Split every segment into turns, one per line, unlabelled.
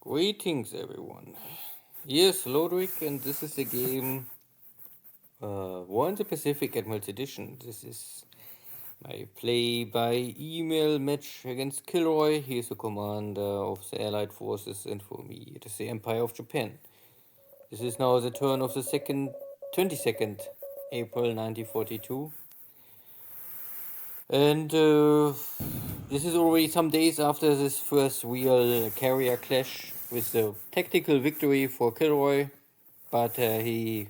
Greetings, everyone. Here's Lodric, and this is the game War in the Pacific Admirals Edition. This is my play by email match against KilRoy. He is the commander of the Allied forces, and for me, it is the Empire of Japan. This is now the turn of the 22nd April 1942. And this is already some days after this first real carrier clash with the tactical victory for KilRoy, but he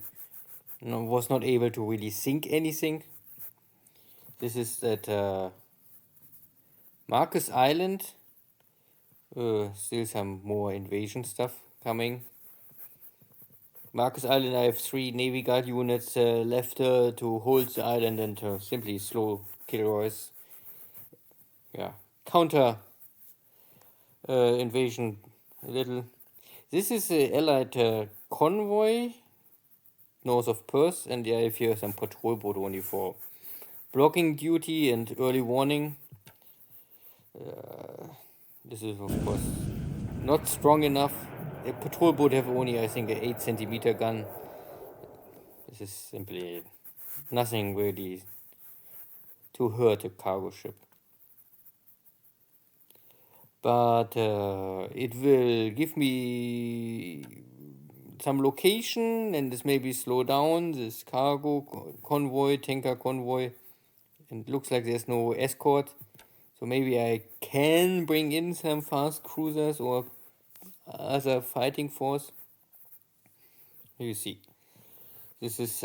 was not able to really sink anything. This is at Marcus Island. Still some more invasion stuff coming. Marcus Island, I have 3 Navy Guard units left to hold the island and to simply slow KilRoy's counter invasion a little. This is the Allied convoy north of Perth, and I have here some patrol boat only for blocking duty and early warning. This is of course not strong enough. A patrol boat have only, I think, an 8 centimeter gun. This is simply nothing really to hurt a cargo ship. But it will give me some location, and this maybe slow down this cargo convoy, tanker convoy, and it looks like there's no escort, so maybe I can bring in some fast cruisers or other fighting force. You see, this is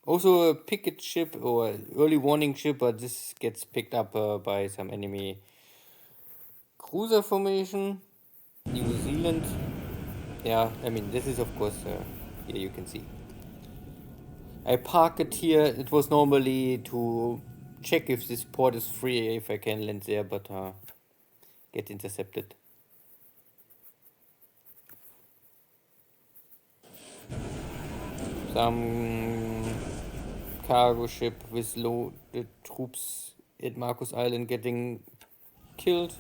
also a picket ship or early warning ship, but this gets picked up by some enemy cruiser formation. New Zealand. Yeah, I mean, this is of course, here you can see. I park it here. It was normally to check if this port is free, if I can land there, but get intercepted. Some cargo ship with loaded troops at Marcus Island getting killed.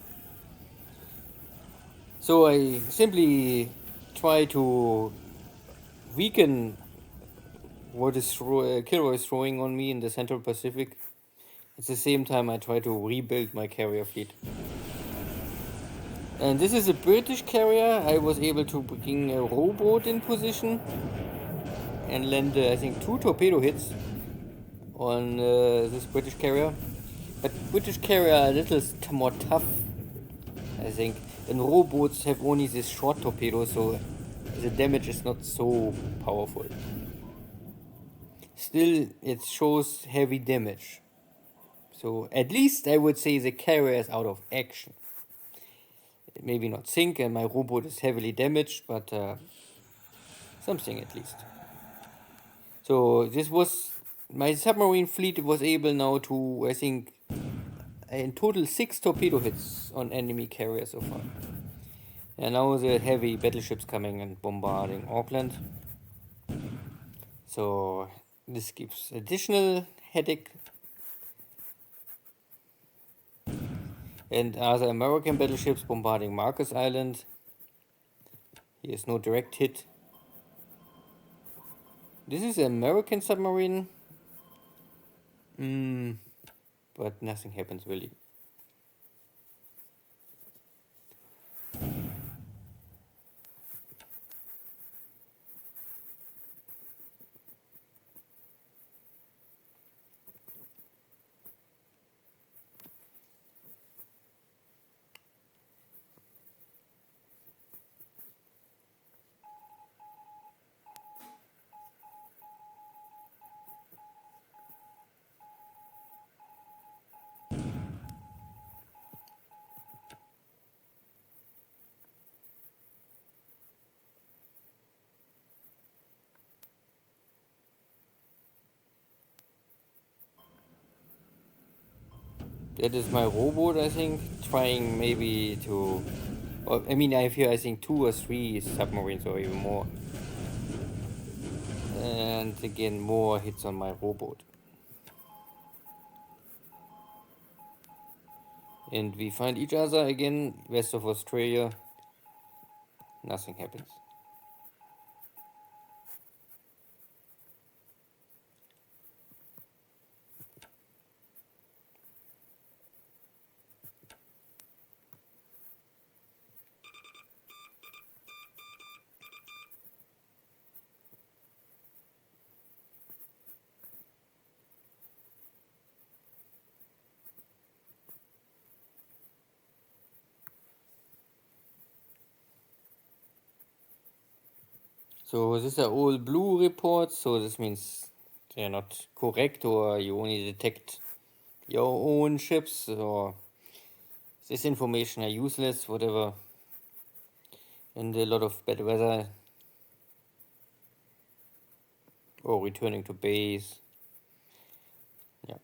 So I simply try to weaken what is KilRoy is throwing on me in the Central Pacific. At the same time, I try to rebuild my carrier fleet. And this is a British carrier. I was able to bring a rowboat in position and land, I think, 2 torpedo hits on this British carrier. But British carrier are a little more tough, I think. And rowboats have only this short torpedo, so the damage is not so powerful. Still, it shows heavy damage. So at least I would say the carrier is out of action. It maybe not sink, and my rowboat is heavily damaged, but something at least. So this was my submarine fleet was able now to, I think, in total 6 torpedo hits on enemy carriers so far. And now the heavy battleships coming and bombarding Auckland. So this gives additional headache. And other American battleships bombarding Marcus Island. Here's no direct hit. This is an American submarine. But nothing happens really. That is my rowboat, I think, trying maybe to... Or, I mean, I have here, I think, 2 or 3 submarines or even more. And again, more hits on my rowboat. And we find each other again, west of Australia. Nothing happens. So these are all blue reports, so this means they're not correct, or you only detect your own ships, or this information are useless, whatever. And a lot of bad weather, or returning to base. Yeah.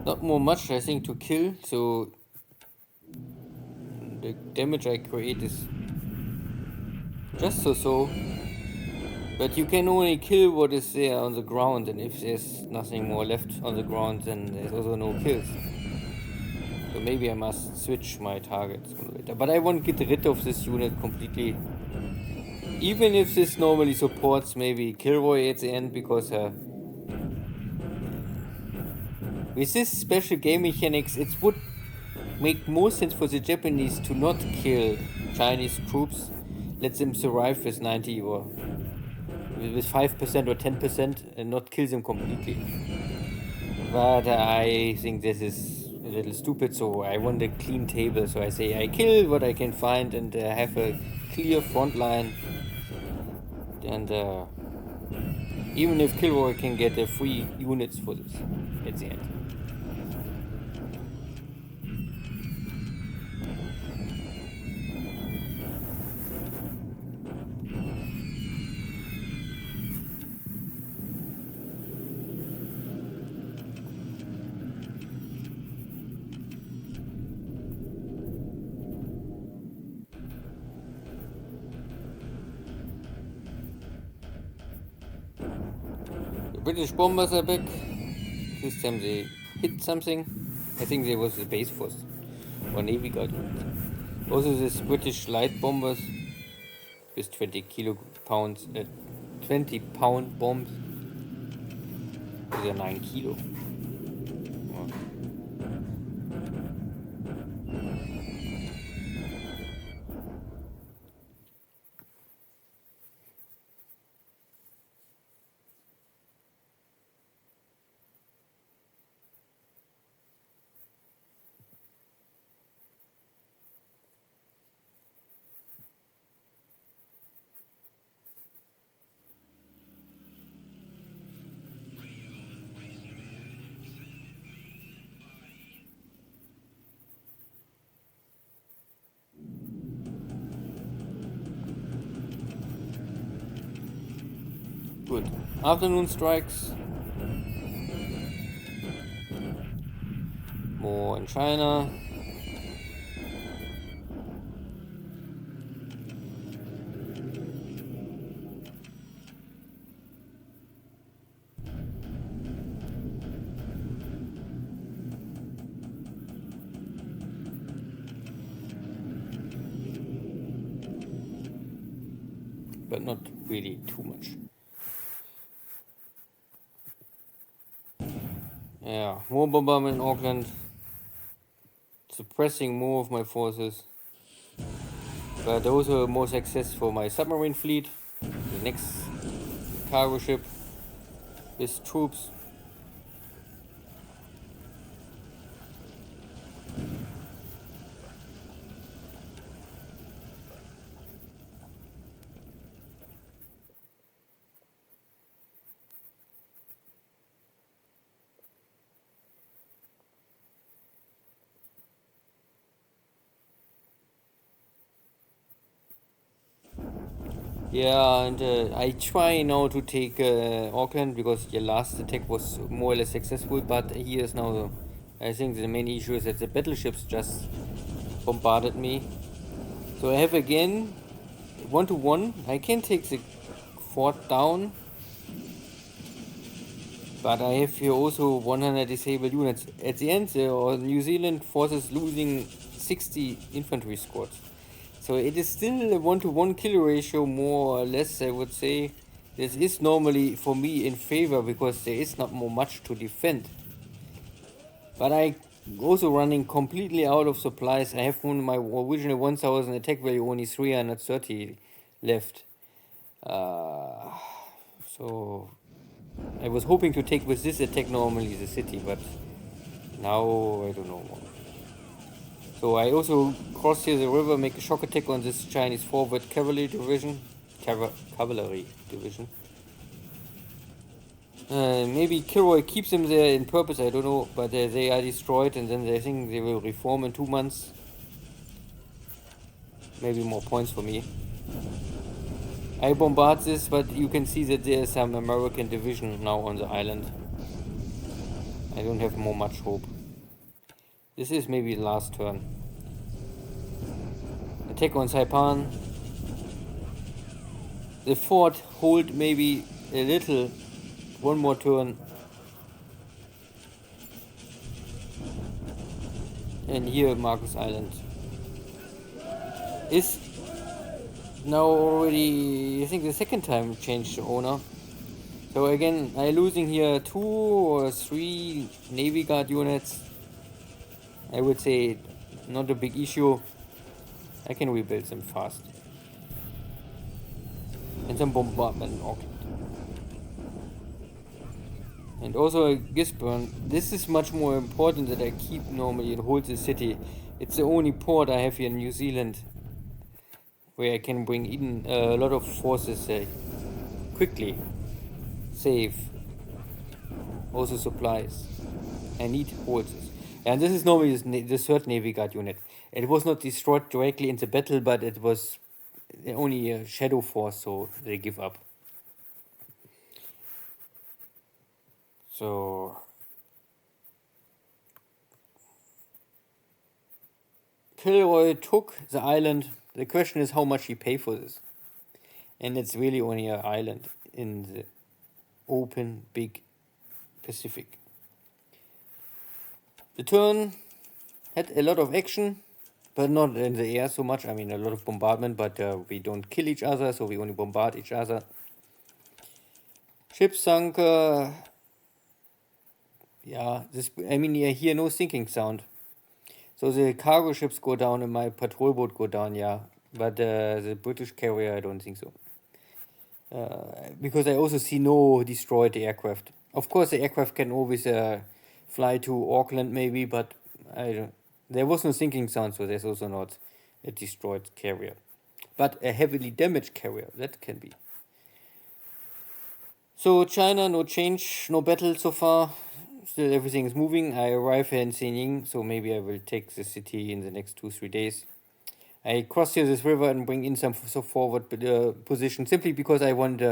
Not more much, I think, to kill, so the damage I create is just so. But you can only kill what is there on the ground, and if there's nothing more left on the ground, then there's also no kills. So maybe I must switch my targets later. But I won't get rid of this unit completely. Even if this normally supports maybe KilRoy at the end, because with this special game mechanics, it would make more sense for the Japanese to not kill Chinese troops, let them survive with 90 or with 5% or 10% and not kill them completely. But I think this is a little stupid, so I want a clean table. So I say I kill what I can find and have a clear front line. And even if KilRoy can get free units for this at the end. The British bombers are back. This time they hit something. I think there was a base force or Navy Guard unit. Also, this British light bombers with 20-pound bombs. They're 9 kilo. Oh. Good. Afternoon strikes. More in China. But not really too much. Yeah, more bombardment in Auckland. Suppressing more of my forces. But also more success for my submarine fleet. The next cargo ship with troops. Yeah, and I try now to take Auckland because the last attack was more or less successful, but here's now, I think the main issue is that the battleships just bombarded me. So I have again 1-1. I can take the fort down, but I have here also 100 disabled units. At the end, New Zealand forces losing 60 infantry squads. So it is still a 1-1 kill ratio, more or less, I would say. This is normally for me in favor because there is not more much to defend. But I also running completely out of supplies. I have from my original 1000 attack value only 330 left. So I was hoping to take with this attack normally the city, but now I don't know. So I also cross here the river, make a shock attack on this Chinese forward cavalry division. Cavalry division. Maybe KilRoy keeps them there in purpose, I don't know, but they are destroyed and then I think they will reform in 2 months. Maybe more points for me. I bombard this, but you can see that there is some American division now on the island. I don't have more much hope. This is maybe the last turn. Attack on Saipan. The fort hold maybe a little. One more turn. And here Marcus Island is now already, I think, the second time changed the owner. So again, I losing here 2 or 3 Navy Guard units. I would say not a big issue. I can rebuild them fast. And some bombardment in Auckland. And also Gisborne. This is much more important that I keep normally and hold the city. It's the only port I have here in New Zealand where I can bring in a lot of forces quickly. Save. Also supplies. I need horses. And this is normally the third Navy Guard unit. It was not destroyed directly in the battle, but it was only a shadow force, so they give up. So KilRoy took the island. The question is how much he paid for this. And it's really only an island in the open, big Pacific. The turn had a lot of action, but not in the air so much. I mean, a lot of bombardment, but we don't kill each other, so we only bombard each other. Ship sunk. Yeah, this. I mean, I hear no sinking sound. So the cargo ships go down and my patrol boat go down, yeah. But the British carrier, I don't think so. Because I also see no destroyed aircraft. Of course, the aircraft can always fly to Auckland, maybe, but I don't. There was no sinking sound, so there's also not a destroyed carrier. But a heavily damaged carrier, that can be. So China, no change, no battle so far. Still everything is moving. I arrive here in Xinying, so maybe I will take the city in the next 2-3 days. I cross here this river and bring in some forward position simply because I want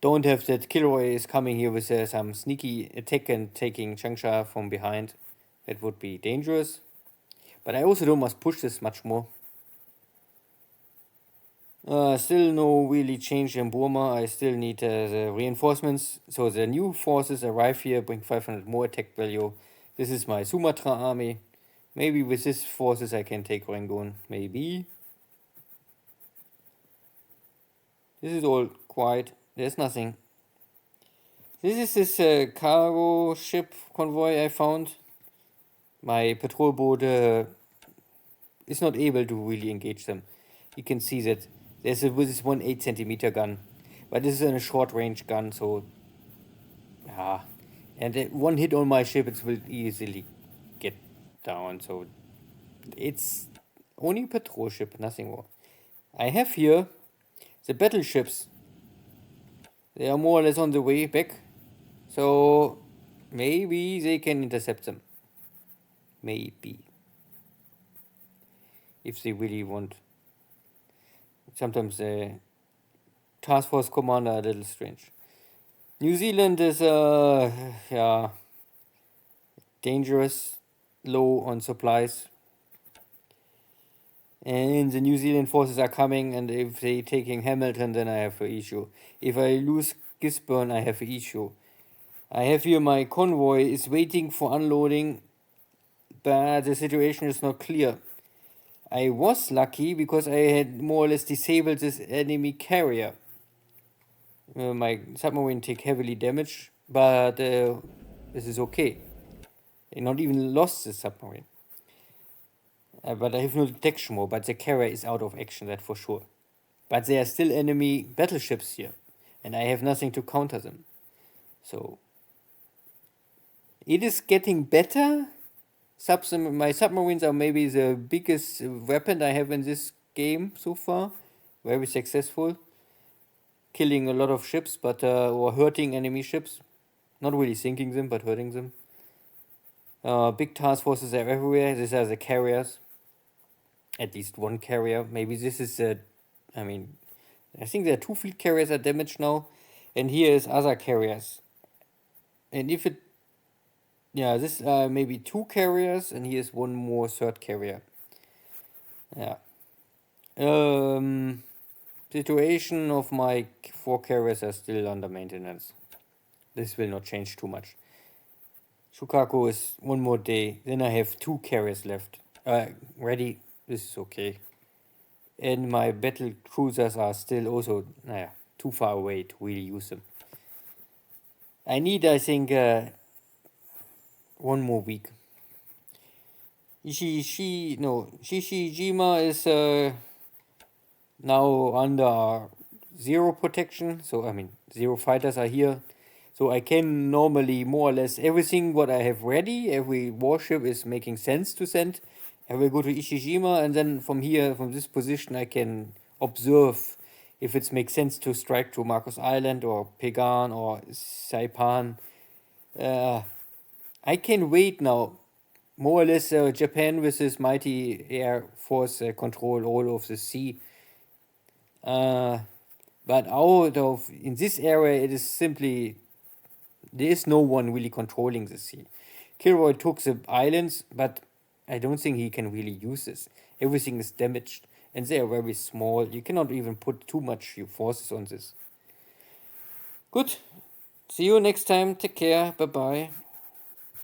don't have that KilRoy is coming here with some sneaky attack and taking Changsha from behind. That would be dangerous. But I also don't must push this much more. Still no really change in Burma. I still need the reinforcements. So the new forces arrive here, bring 500 more attack value. This is my Sumatra army. Maybe with these forces I can take Rangoon. Maybe. This is all quiet. There's nothing. This is this cargo ship convoy I found. My patrol boat is not able to really engage them. You can see that there's this one 8 centimeter gun, but this is a short range gun, so yeah. And one hit on my ship, it will easily get down. So it's only a patrol ship, nothing more. I have here the battleships. They are more or less on the way back, so maybe they can intercept them. Maybe. If they really want. sometimes the task force commander a little strange. New Zealand is yeah, dangerous, low on supplies. And the New Zealand forces are coming, and if they taking Hamilton, then I have an issue. If I lose Gisborne, I have an issue. I have here my convoy is waiting for unloading, but the situation is not clear. I was lucky because I had more or less disabled this enemy carrier. My submarine take heavily damage, but this is okay. I not even lost the submarine. But I have no detection more, but the carrier is out of action, that for sure. But there are still enemy battleships here, and I have nothing to counter them. So it is getting better. My submarines are maybe the biggest weapon I have in this game so far. Very successful. Killing a lot of ships, but or hurting enemy ships. Not really sinking them, but hurting them. Big task forces are everywhere. These are the carriers. At least one carrier. Maybe this is I mean, I think there are 2 fleet carriers are damaged now, and here is other carriers. And if it, yeah, this maybe 2 carriers, and here's one more third carrier. Yeah. Situation of my 4 carriers are still under maintenance. This will not change too much. Shikaku is one more day. Then I have 2 carriers left. Ready. This is okay. And my battle cruisers are still also, too far away to really use them. I need, I think, 1 more week. Shishijima is now under 0 protection. So, I mean, 0 fighters are here. So I can normally more or less everything what I have ready, every warship is making sense to send. I will go to Ishijima, and then from here, from this position, I can observe if it makes sense to strike to Marcos Island or Pegan or Saipan. I can wait now. More or less, Japan with his mighty air force control all of the sea. But out of in this area, it is simply there is no one really controlling the sea. KilRoy took the islands, but I don't think he can really use this. Everything is damaged, and they are very small. You cannot even put too much your forces on this. Good. See you next time. Take care. Bye bye.